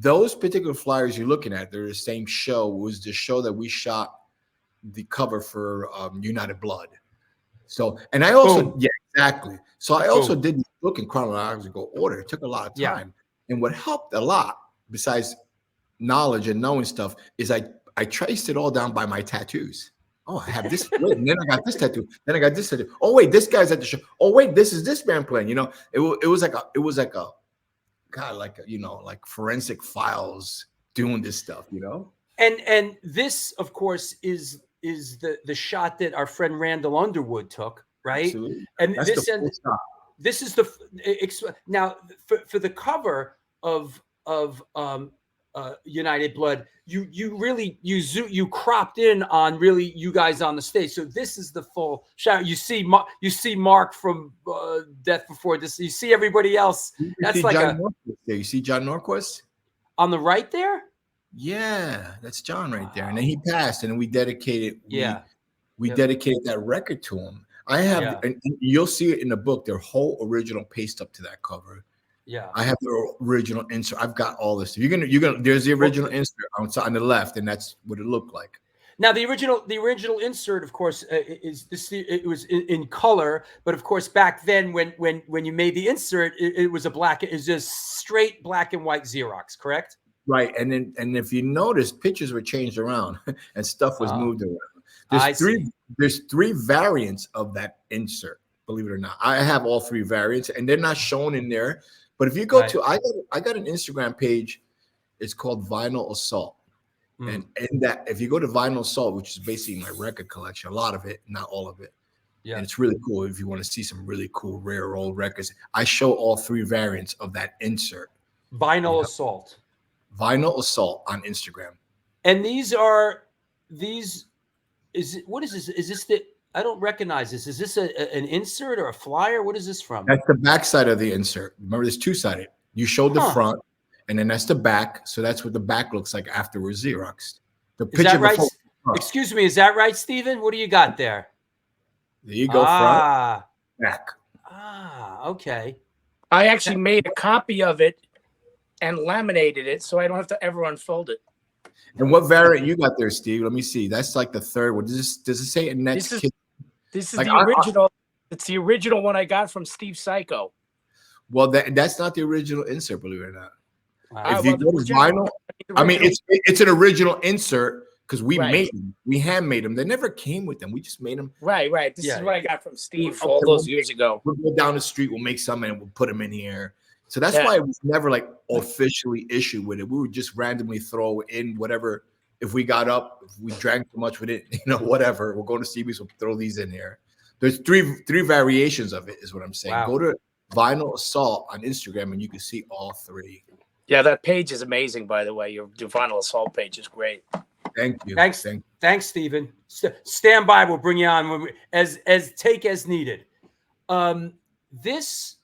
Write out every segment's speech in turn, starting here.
those particular flyers you're looking at, they're the same show. It was the show that we shot the cover for United Blood. So, and I also, yeah, exactly. So I also did this book in chronological order. It took a lot of time. And what helped a lot, besides knowledge and knowing stuff, is I traced it all down by my tattoos. Oh, I have this, and then I got this tattoo. Then I got this tattoo. Oh wait, this guy's at the show. Oh wait, this is this band playing. You know, it was like a God, like you know, like forensic files doing this stuff. You know, and this, of course, is the shot that our friend Randall Underwood took, right? Absolutely. And That's this is the now for the cover of United Blood, you cropped in on really you guys on the stage. So this is the full shot. You see Mark from Death Before This. You see everybody else. That's like John Norquist there. You see John Norquist on the right there. Yeah, that's John right there. And then he passed, and we dedicated. We Yep. dedicated that record to him. I have, and you'll see it in the book. Their whole original paste up to that cover. Yeah, I have the original insert. I've got all this. You're gonna. There's the original insert on the left, and that's what it looked like. Now the original insert, of course, is this. It was in color, but of course back then when you made the insert, it was just straight black and white Xerox, correct? Right, and if you notice, pictures were changed around and stuff was moved around. There's three variants of that insert. Believe it or not, I have all three variants, and they're not shown in there. But if you go to, I got an Instagram page. It's called Vinyl Assault, and that if you go to Vinyl Assault, which is basically my record collection, a lot of it, not all of it, and it's really cool. If you want to see some really cool rare old records, I show all three variants of that insert. Vinyl Assault. Vinyl Assault on Instagram. And what is this? Is this the, I don't recognize this. Is this an insert or a flyer? What is this from? That's the back side of the insert. Remember, there's two-sided. You showed the front, and then that's the back. So that's what the back looks like afterwards Xerox. The picture is that right? Before, excuse me, is that right, Stephen? What do you got there? There you go, front, back. Okay. I actually made a copy of it and laminated it so I don't have to ever unfold it. And what variant you got there, Steve? Let me see. That's like the third one. Does it say next? This is like, the original. It's the original one I got from Steve Psycho. Well, that's not the original insert, believe it or not. Wow. If you go to vinyl, I mean, it's an original insert because we made them. We handmade them. They never came with them. We just made them. Right. This is what I got from Steve all those years ago. We'll go down the street. We'll make some and we'll put them in here. So that's why it was never like officially issued with it. We would just randomly throw in whatever. If we got up, if we drank too much with it, whatever. We'll go to CB's, we'll throw these in here. There's three variations of it, is what I'm saying. Wow. Go to Vinyl Assault on Instagram and you can see all three. Yeah, that page is amazing, by the way. Your Vinyl Assault page is great. Thank you. Thanks, Stephen. Stand by. We'll bring you on as needed. This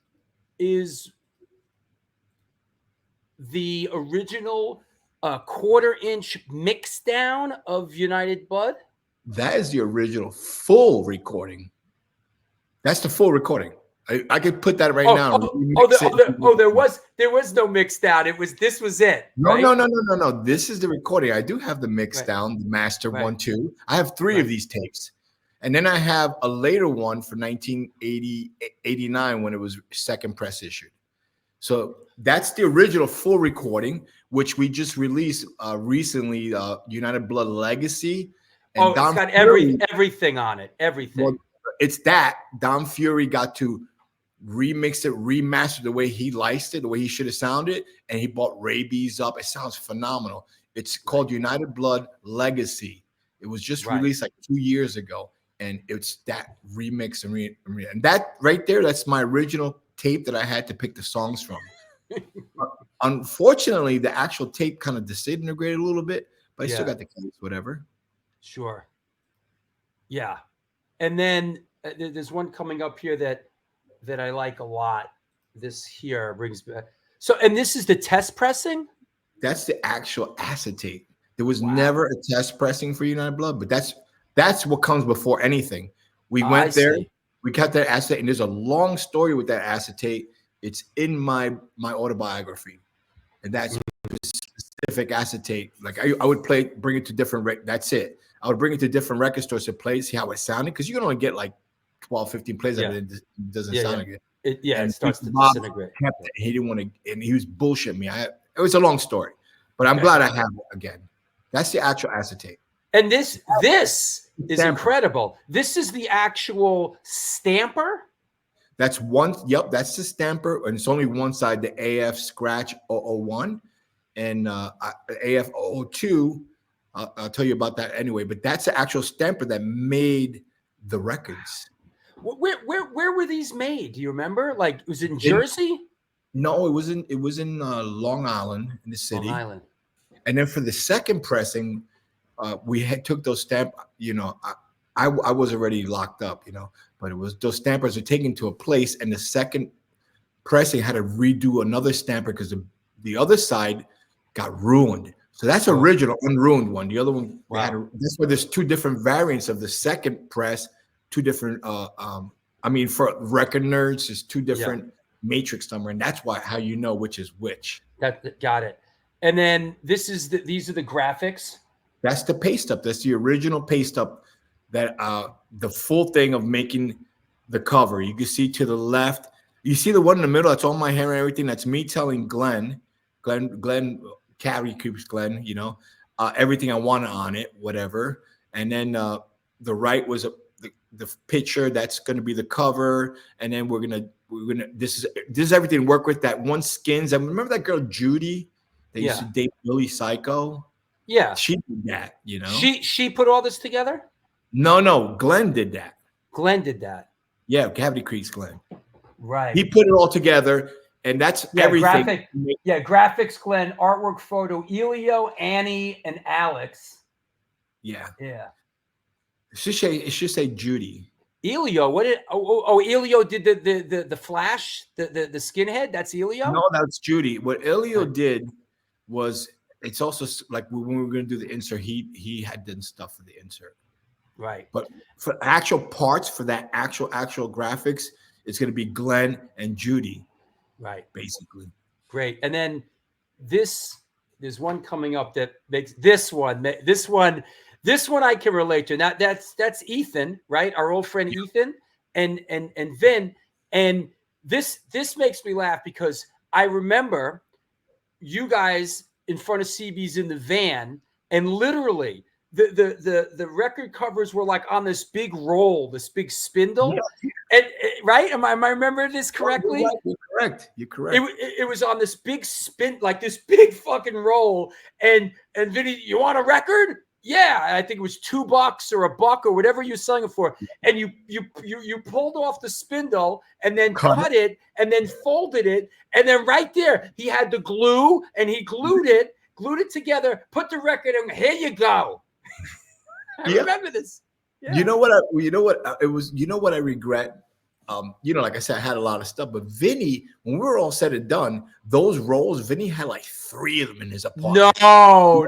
is the original quarter-inch mix down of United Blood. That is the original full recording. That's the full recording. I could put that right now. There was no mix down. This was it. No. This is the recording. I do have the mix down, the master 1, 2. I have 3 of these tapes. And then I have a later one for 1989 when it was second press issued. So that's the original full recording, which we just released recently, United Blood Legacy. And it's got everything on it. Everything. Well, it's that Dom Fury got to remix it, remaster the way he liked it, the way he should have sounded, and he brought Rabies up. It sounds phenomenal. It's called United Blood Legacy. It was just released like 2 years ago, and it's that remix and that right there. That's my original tape that I had to pick the songs from. Unfortunately, the actual tape kind of disintegrated a little bit, but I still got the case, whatever. Sure. Yeah. And then there's one coming up here that I like a lot. This here brings back. So, and this is the test pressing? That's the actual acetate. There was never a test pressing for United Blood, but that's what comes before anything. We went there, we got that acetate, and there's a long story with that acetate. It's in my autobiography. And that's specific acetate. Like I would bring it to different. That's it. I would bring it to different record stores to play, see how it sounded, because you can only get like 12, 15 plays of it. It doesn't sound good. It starts to Bob disintegrate. kept it. He didn't want to, and he was bullshitting me. It was a long story, but I'm glad I have it again. That's the actual acetate. And this is incredible. This is the actual stamper. That's one. Yep, that's the stamper, and it's only one side, the AF Scratch 001 and AF 002. I'll tell you about that anyway. But that's the actual stamper that made the records. Where were these made? Do you remember? Like, was it in Jersey? No, it was in Long Island, in the city. Long Island. And then for the second pressing, we took those stamp. I was already locked up, but it was those stampers were taken to a place, and the second pressing had to redo another stamper because the other side got ruined. So that's original, unruined one. The other one, that's why there's two different variants of the second press, two different. For record nerds, there's two different matrix somewhere, and that's how you know which is which. Got it. And then these are the graphics. That's the paste up. That's the original paste up. That the full thing of making the cover. You can see to the left. You see the one in the middle. That's all my hair and everything. That's me telling Glenn, Carrie keeps Glenn. Everything I wanted on it, whatever. And then the right was the picture. That's going to be the cover. And then we're gonna. This is everything. Work with that one skins. I remember that girl Judy. They used to date Billy Psycho. Yeah, she did that. She put all this together. No, Glenn did that. Yeah, Cavity Creek's Glenn. Right. He put it all together, and that's everything. Graphics, Glenn. Artwork, photo, Elio, Annie, and Alex. Yeah. Yeah. It should say Judy. Elio, what did? Elio did the Flash, the skinhead. That's Elio. No, that's Judy. What Elio did was, it's also like when we were going to do the insert, he had done stuff for the insert. Right. But for actual parts, for that actual graphics, it's going to be Glenn and Judy. Right. Basically. Great. And then there's one coming up that makes this one I can relate to. Now that's Ethan, right? Our old friend Ethan and Vin. And this makes me laugh because I remember you guys in front of CB's in the van, and literally the record covers were like on this big roll, this big spindle, and right? Am I remembering this correctly? You're correct. You're correct. It was on this big spin, like this big fucking roll, and Vinny, you want a record? Yeah, I think it was $2 or $1 or whatever you're selling it for, and you pulled off the spindle and then cut it and then folded it, and then right there he had the glue and he glued it together, put the record in. Here you go. I remember this. Yeah. You know what I regret. Like I said, I had a lot of stuff, but Vinny, when we were all said and done, those rolls, Vinny had like 3 of them in his apartment.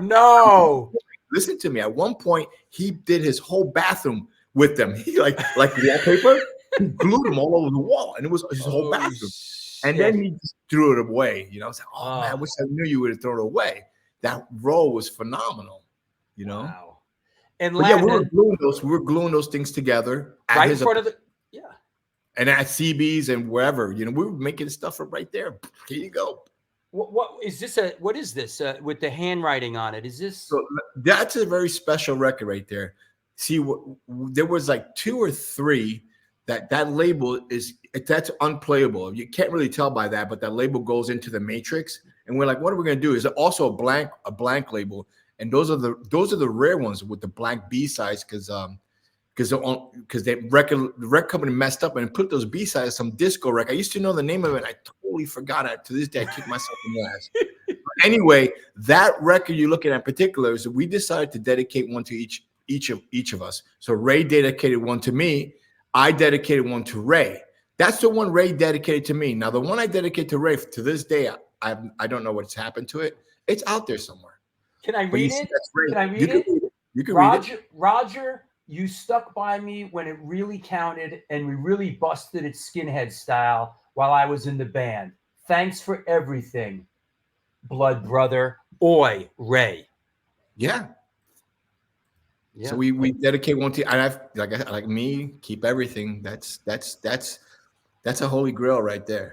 No. Listen to me. At one point, he did his whole bathroom with them. He like wallpaper, he glued them all over the wall, and it was his whole bathroom. And then he just threw it away. I was like, man, I wish I knew you would have thrown it away. That roll was phenomenal. Wow. And we were gluing those things together right in front of the and at CB's and wherever. We were making stuff right there. Here you go. What is this? What is this with the handwriting on it? Is this? So that's a very special record right there. See, there was like 2 or 3 that label that's unplayable. You can't really tell by that, but that label goes into the matrix, and we're like, what are we going to do? Is it also a blank label? And those are the rare ones with the blank B-sides because the record company messed up and put those B-sides some disco record. I used to know the name of it. And I totally forgot it. To this day, I kick myself in the ass. Anyway, that record you're looking at in particular is we decided to dedicate one to each of us. So Ray dedicated one to me. I dedicated one to Ray. That's the one Ray dedicated to me. Now, the one I dedicated to Ray, to this day, I don't know what's happened to it. It's out there somewhere. Can I read it? Can I read it? You can read it. Roger, you stuck by me when it really counted, and we really busted it skinhead style while I was in the band. Thanks for everything, blood brother, Oi, Ray. Yeah. Yeah. So we dedicate one to, and I've like me, keep everything. That's a holy grail right there.